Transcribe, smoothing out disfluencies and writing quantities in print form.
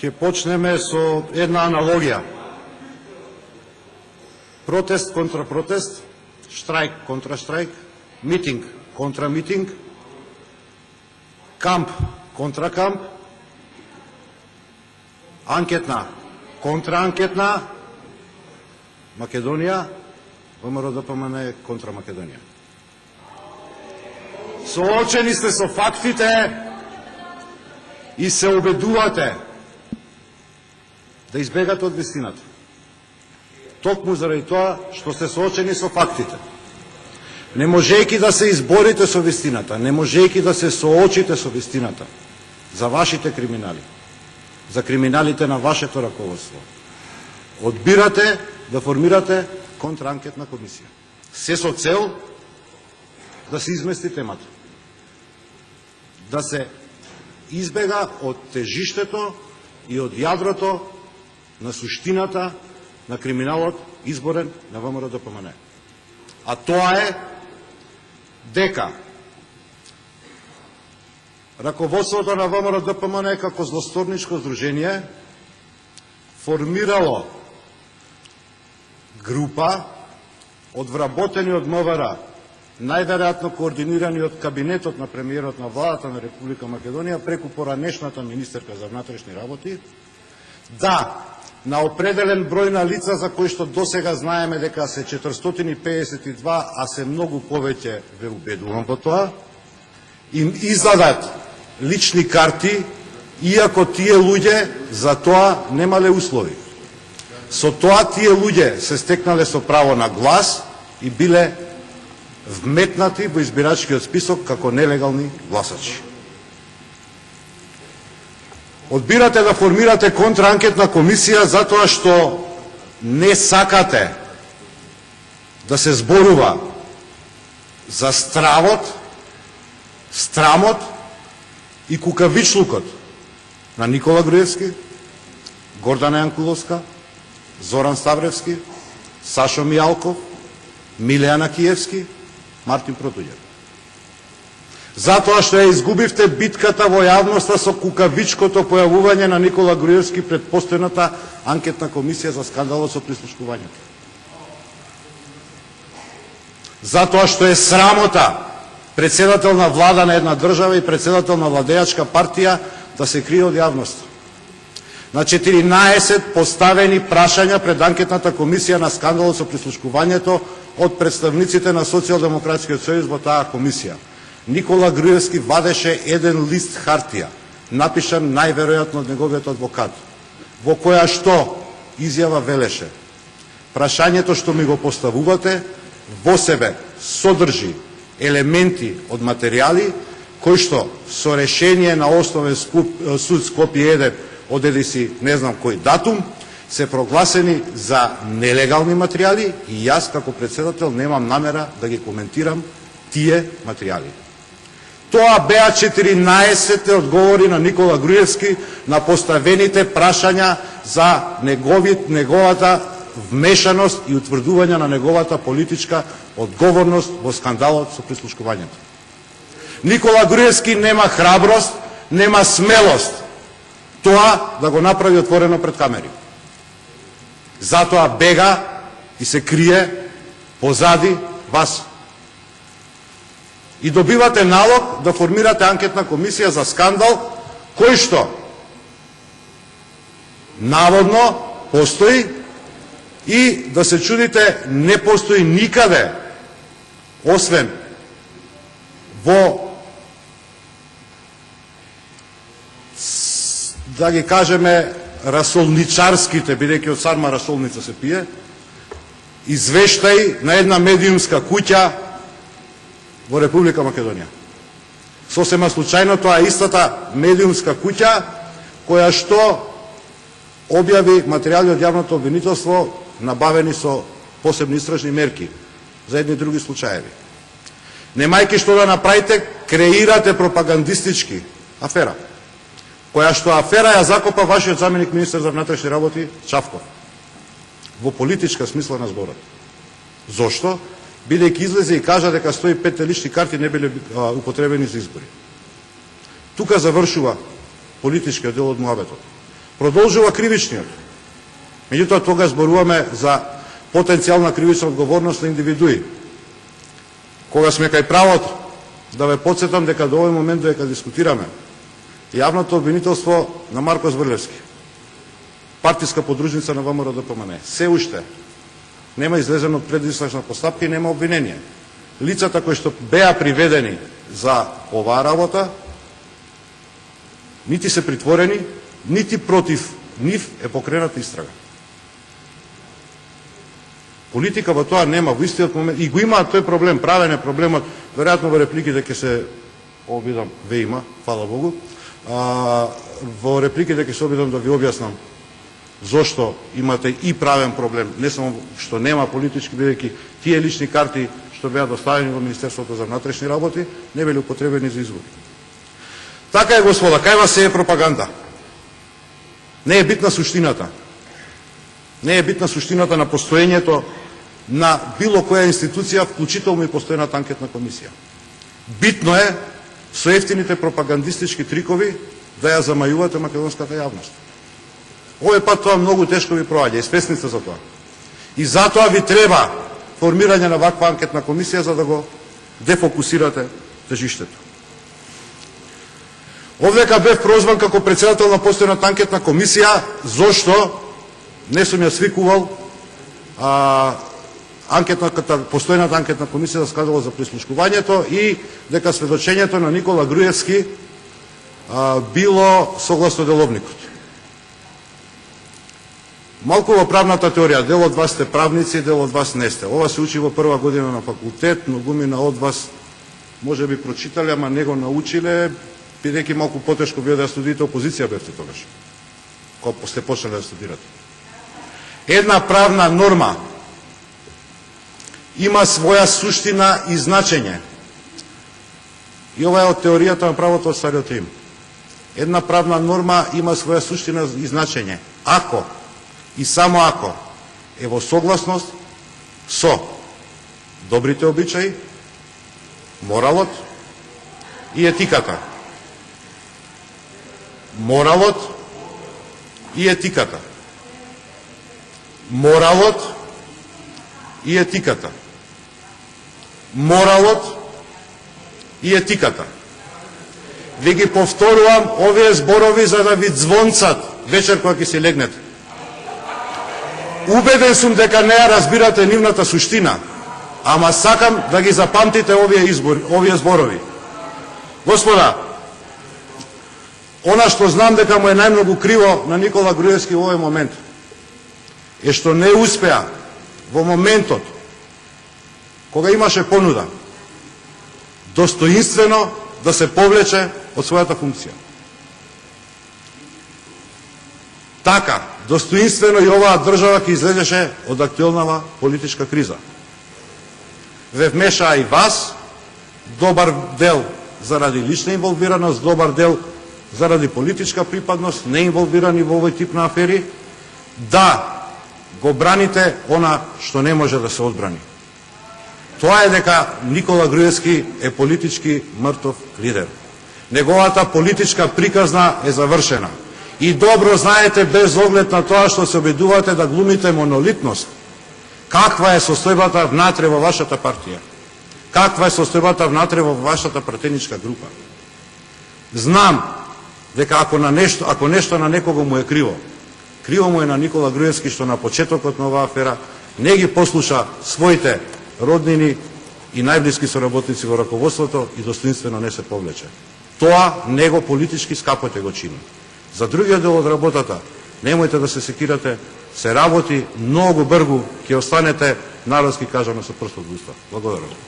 Ќе почнеме со една аналогија. Протест контра протест, штрајк контра штрајк, митинг контра митинг, камп контра камп, анкетна контра анкетна, Македонија, ВМРО-ДПМН контра Македонија. Соочени сте со фактите и се убедувате да избегате од вистината. Токму заради тоа што сте соочени со фактите. Не можејќи да се изборите со вистината, не можејќи да се соочите со вистината за вашите криминали, за криминалите на вашето раководство, одбирате да формирате контраанкетна комисија. Се со цел да се измести темата. Да се избега од тежиштето и од јадрото на суштината на криминалот изборен на ВМРО-ДПМН. А тоа е дека раководството на ВМРО-ДПМН како злосторничко здружение формирало група од вработени од МВР, најверојатно координирани од кабинетот на премиерот на владата на Република Македонија преку поранешната министерка за внатрешни работи, да на определен број на лица за кои што досега знаеме дека се 452, а се многу повеќе, ве убедувам во тоа, им издадат лични карти, иако тие луѓе за тоа немале услови. Со тоа тие луѓе се стекнале со право на глас и биле вметнати во избирачкиот список како нелегални гласачи. Одбирате да формирате контраанкетна комисија затоа што не сакате да се зборува за стравот, страмот и кукавичлукот на Никола Груевски, Гордана Јанкуловска, Зоран Ставревски, Сашо Мијалков, Милејана Киевски, Мартин Протуѓер. Затоа што ја изгубивте битката во јавноста со кукавичкото појавување на Никола Груевски пред постојната анкетна комисија за скандалот со прислушкувањето. Затоа што е срамота председател на влада на една држава и председател на владеачка партија да се крие од јавноста. На 14 поставени прашања пред анкетната комисија на скандалот со прислушкувањето од представниците на Социјалдемократскиот сојуз во таа комисија. Никола Груевски вадеше еден лист хартија, напишан најверојатно од неговиот адвокат, во која што изјава велеше: прашањето што ми го поставувате во себе содржи елементи од материјали кои што со решение на Основен суд Скопје 1 од едиси не знам кој датум се прогласени за нелегални материјали и јас како председател немам намера да ги коментирам тие материјали. Тоа беа 14 одговори на Никола Груевски на поставените прашања за неговата вмешаност и утврдување на неговата политичка одговорност во скандалот со прислушкувањето. Никола Груевски нема храброст, нема смелост тоа да го направи отворено пред камери. Затоа бега и се крие позади вас. И добивате налог да формирате анкетна комисија за скандал кој што наводно постои и да се чудите не постои никаде освен во, да ги кажеме, расолничарските, бидејќи од сарма расолница се пие, извештај на една медиумска куќа во Република Македонија. Сосема случајно тоа е истата медиумска куќа која што објави материјали од јавното обвинителство набавени со посебни истражни мерки за едни други случаеви. Немајќи што да направите, креирате пропагандистички афера, која што афера ја закопа вашиот заменик министер за внатрешни работи Чавков во политичка смисла на зборот. Зошто? Бидејќи излезе и кажа дека 105 лични карти не биле употребени за избори. Тука завршува политичкиот дел од муабетот. Продолжува кривичниот. Меѓутоа тога зборуваме за потенцијална кривична одговорност на индивидуи. Кога сме кај правото, да ве подсетам дека до овој момент дека дискутираме јавното обвинителство на Марко Зврлевски, партиска подружница на ВМРО-ДПМН, се уште нема излезено предизвестна постапка и нема обвинение. Лицата кои што беа приведени за оваа работа нити се притворени, нити против нив е покрената истрага. Политика во тоа нема, во истиот момент, и го имаат тој проблем, правен е проблемот, веројатно во репликите ќе се обидам, ве има, фала Богу, во репликите ќе се обидам да ви објаснам зошто имате и правен проблем, не само што нема политички, бидејќи тие лични карти што беа доставени во Министерството за внатрешни работи, не били употребени за избори. Така е, господа, кај вас се е пропаганда. Не е битна суштината. Не е битна суштината на постоењето на било која институција, вклучително и постојната анкетна комисија. Битно е со ефтините пропагандистички трикови да ја замајувате македонската јавност. Овој пат тоа многу тешко ви проаѓа, и свесни сте за тоа. И затоа ви треба формирање на ваква анкетна комисија за да го дефокусирате тежиштето. Овдека бев прозван како председател на постојната анкетна комисија, зошто не сум ја свикувал постојната анкетна комисија да скажала за прислушкувањето и дека сведочењето на Никола Груевски било согласно деловникот. Малку во правната теорија, дел од вас сте правници, дел од вас не сте. Ова се учи во прва година на факултет, многумина од вас може би прочитале, ама не го научиле, бидејќи малку потешко биде да студиите, опозиција бевте тогаш, кога сте почнале да студирате. Една правна норма има своја суштина и значење. И ова е од теоријата на правото од Стариот Рим. Една правна норма има своја суштина и значење ако и само ако е во согласност со добрите обичаи, моралот и етиката. Моралот и етиката. Моралот и етиката. Моралот и етиката. Ви ги повторувам овие зборови за да ви звонцат вечер кога ќе си легнете. Убеден сум дека не ја разбирате нивната суштина, ама сакам да ги запамтите овие зборови. Господа, она што знам дека му е најмногу криво на Никола Груевски во овој момент е што не успеа во моментот кога имаше понуда достоинствено да се повлече од својата функција. Така, достоинствено и оваа држава ќе излезеше од актуелнава политичка криза. Ве вмешаа и вас, добар дел заради лична инволвираност, добар дел заради политичка припадност, не инволвирани во овој тип на афери, да го браните она што не може да се одбрани. Тоа е дека Никола Груевски е политички мртов лидер. Неговата политичка приказна е завршена. И добро знаете, без оглед на тоа што се обидувате да глумите монолитност, каква е состојбата внатре во вашата партија. Каква е состојбата внатре во вашата пратеничка група. Знам дека ако нешто на некого му е криво, криво му е на Никола Груевски што на почетокот на оваа афера не ги послуша своите роднини и најблиски соработници во раководството и достоинствено не се повлече. Тоа него политички скапо ќе го чини. За другиот дел од работата, немојте да се секирате, се работи многу бргу, ќе останете, народски кажано, со прстот во уста. Благодарам.